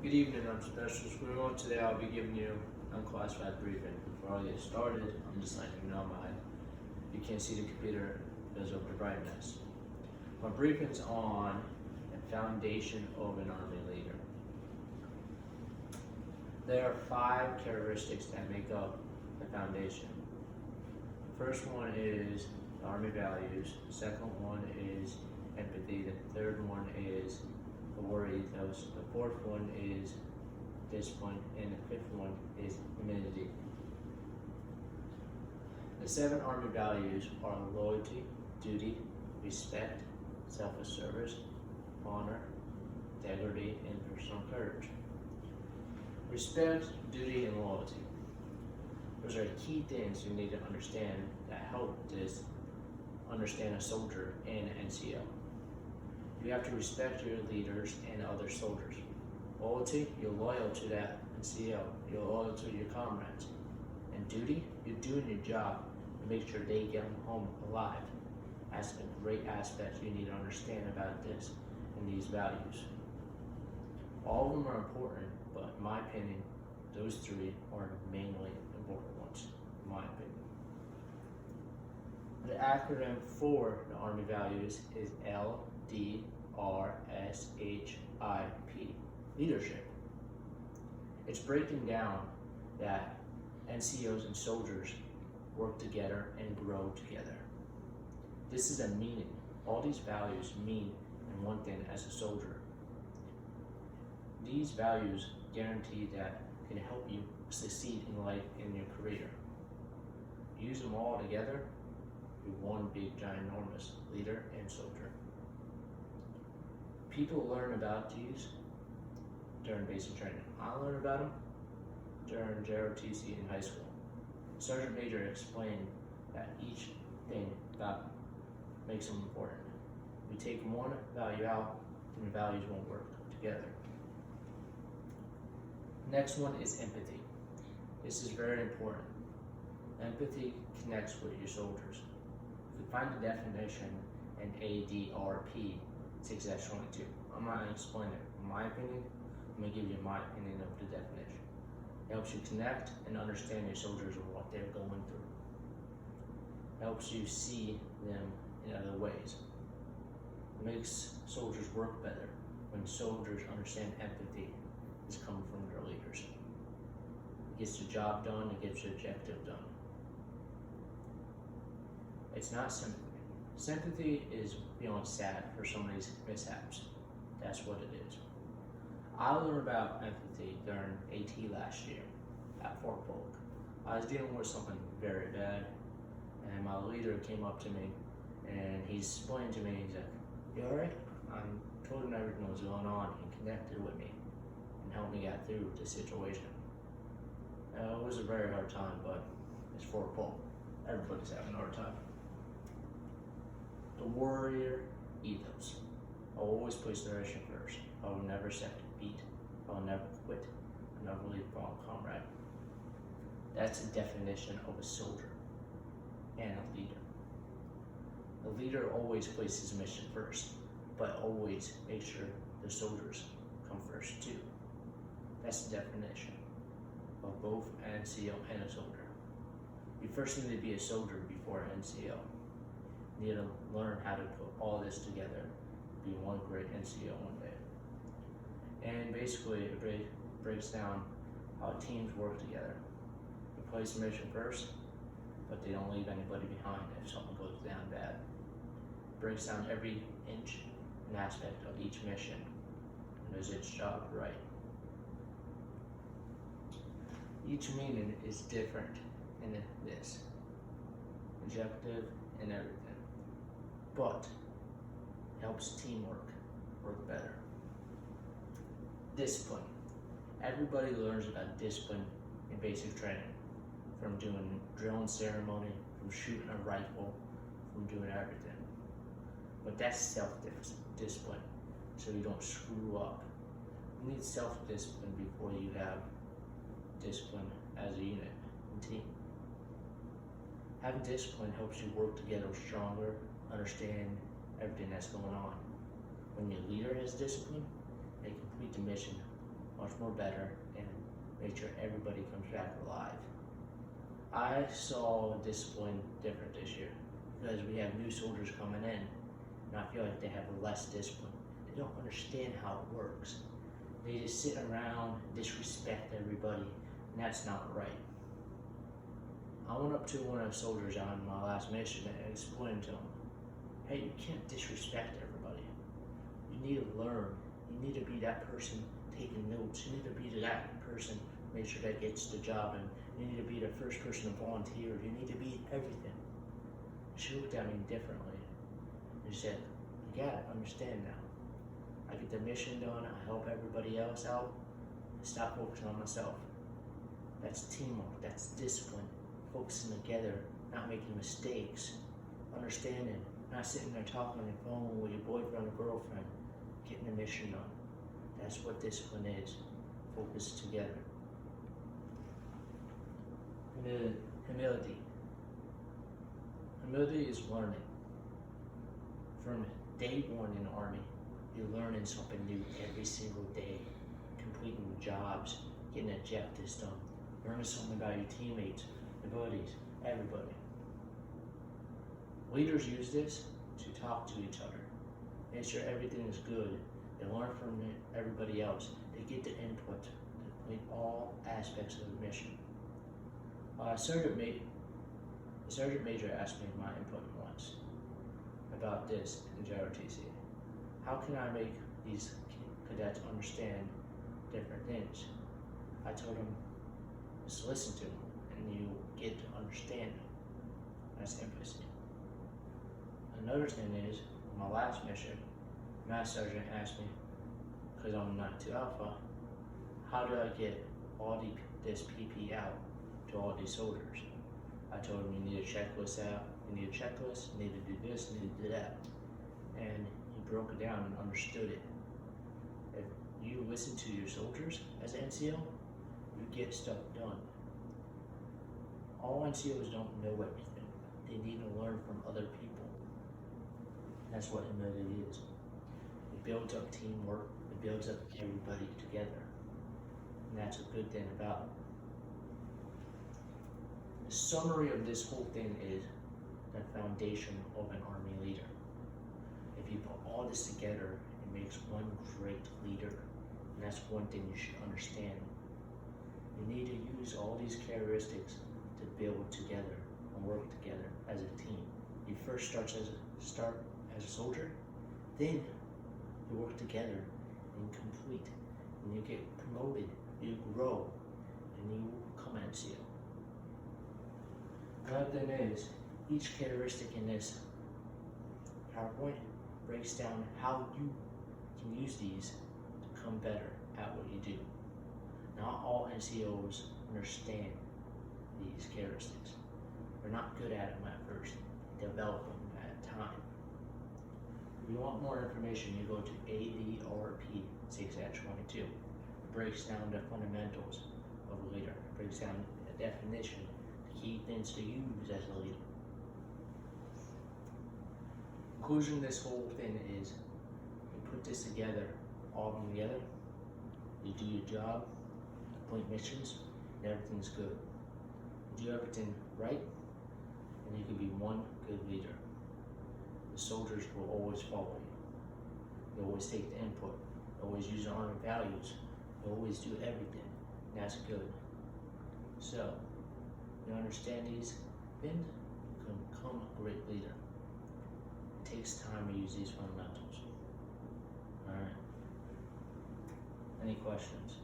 Good evening, I'm Specialist Greenwell. Today I'll be giving you unclassified briefing. Before I get started, I'm just letting you know you can't see the computer because of the brightness. My briefing's on the foundation of an Army leader. There are 5 characteristics that make up the foundation. The first one is the Army values, the second one is empathy, the third one is the war ethos, the fourth one is discipline, and the fifth one is humility. The 7 Army values are loyalty, duty, respect, selfless service, honor, integrity, and personal courage. Respect, duty, and loyalty. Those are key things you need to understand that help understand a soldier and an NCO. You have to respect your leaders and other soldiers. Loyalty, you're loyal to that NCO. You're loyal to your comrades. And duty, you're doing your job to make sure they get home alive. That's a great aspect you need to understand about this and these values. All of them are important, but in my opinion, those 3 are the mainly important ones, in my opinion. The acronym for the Army values is LDRSHIP, leadership. It's breaking down that NCOs and soldiers work together and grow together. This is a meaning. All these values mean in one thing as a soldier. These values guarantee that can help you succeed in life in your career. Use them all together, you're one big ginormous leader and soldier. People learn about these during basic training. I learned about them during JROTC in high school. Sergeant Major explained that each thing that makes them important. We take one value out, and the values won't work together. Next one is empathy. This is very important. Empathy connects with your soldiers. If you find the definition in ADRP 6-22, I'm not going to explain it. In my opinion, I'm going to give you my opinion of the definition. It helps you connect and understand your soldiers and what they're going through. It helps you see them in other ways. It makes soldiers work better when soldiers understand empathy is coming from their leaders. It gets the job done, it gets the objective done. It's not sympathy. Sympathy is feeling sad for somebody's mishaps. That's what it is. I learned about empathy during AT last year at Fort Polk. I was dealing with something very bad, and my leader came up to me and he explained to me, he's like, "You alright?" I told him everything that was going on. He connected with me and helped me get through the situation. It was a very hard time, but it's Fort Polk. Everybody's having a hard time. The warrior ethos. I'll always place the mission first. I will never accept defeat. I will never quit. I will never leave a fallen comrade. That's the definition of a soldier and a leader. The leader always places mission first, but always make sure the soldiers come first too. That's the definition of both an NCO and a soldier. You first need to be a soldier before an NCO. You need to learn how to put all this together, be one great NCO one day. And basically it breaks down how teams work together. They place the mission first, but they don't leave anybody behind if something goes down bad. It breaks down every inch and aspect of each mission and does its job right. Each meaning is different in this, objective and everything, but helps teamwork work better. Discipline. Everybody learns about discipline in basic training, from doing drill and ceremony, from shooting a rifle, from doing everything. But that's self-discipline, so you don't screw up. You need self-discipline before you have discipline as a unit and team. Having discipline helps you work together stronger, understand everything that's going on. When your leader has discipline, they complete the mission much more better, and make sure everybody comes back alive. I saw discipline different this year because we have new soldiers coming in, and I feel like they have less discipline. They don't understand how it works. They just sit around, disrespect everybody, and that's not right. I went up to one of the soldiers on my last mission and explained to him, hey, you can't disrespect everybody. You need to learn. You need to be that person taking notes. You need to be that person make sure that gets the job, and you need to be the first person to volunteer. You need to be everything. She looked at me differently. She said, I got it, understand now. I get the mission done, I help everybody else out, I stop focusing on myself. That's teamwork, that's discipline, focusing together, not making mistakes, understanding, not sitting there talking on your phone with your boyfriend or girlfriend, getting the mission done. That's what discipline is, focus together. Humility. Humility is learning. From day one in the Army, you're learning something new every single day, completing jobs, getting objectives done, learning something about your teammates, your buddies, everybody. Leaders use this to talk to each other, make sure everything is good. They learn from everybody else. They get the input to complete all aspects of the mission. A sergeant major asked me my input once about this in JROTC. How can I make these cadets understand different things? I told him, just listen to them and you get to understand them. That's empathy. Another thing is, on my last mission, my sergeant asked me, because I'm not too alpha, how do I get all this PP out to all these soldiers? I told him you need a checklist out, you need a checklist, you need to do this, you need to do that. And he broke it down and understood it. If you listen to your soldiers as an NCO, you get stuff done. All NCOs don't know everything. They need to learn from other people. That's what humility is. It builds up teamwork, it builds up everybody together. And that's a good thing about it. The summary of this whole thing is the foundation of an Army leader. If you put all this together, it makes one great leader. And that's one thing you should understand. You need to use all these characteristics to build together and work together as a team. You first start as a soldier, then you work together and complete. And you get promoted, you grow, and you become an NCO. Another thing is, each characteristic in this PowerPoint breaks down how you can use these to become better at what you do. Not all NCOs understand these characteristics. They're not good at them at first. They develop them at time. If you want more information, you go to ADRP 6-22. It breaks down the fundamentals of a leader. It breaks down the definition, the key things to use as a leader. Conclusion of this whole thing is, you put this together, all of them together, you do your job, complete missions, and everything's good. You do everything right, and you can be one good leader. The soldiers will always follow you. They always take the input. They always use their Army values. They always do everything, and that's good. So, you understand these things, you can become a great leader. It takes time to use these fundamentals. Alright. Any questions?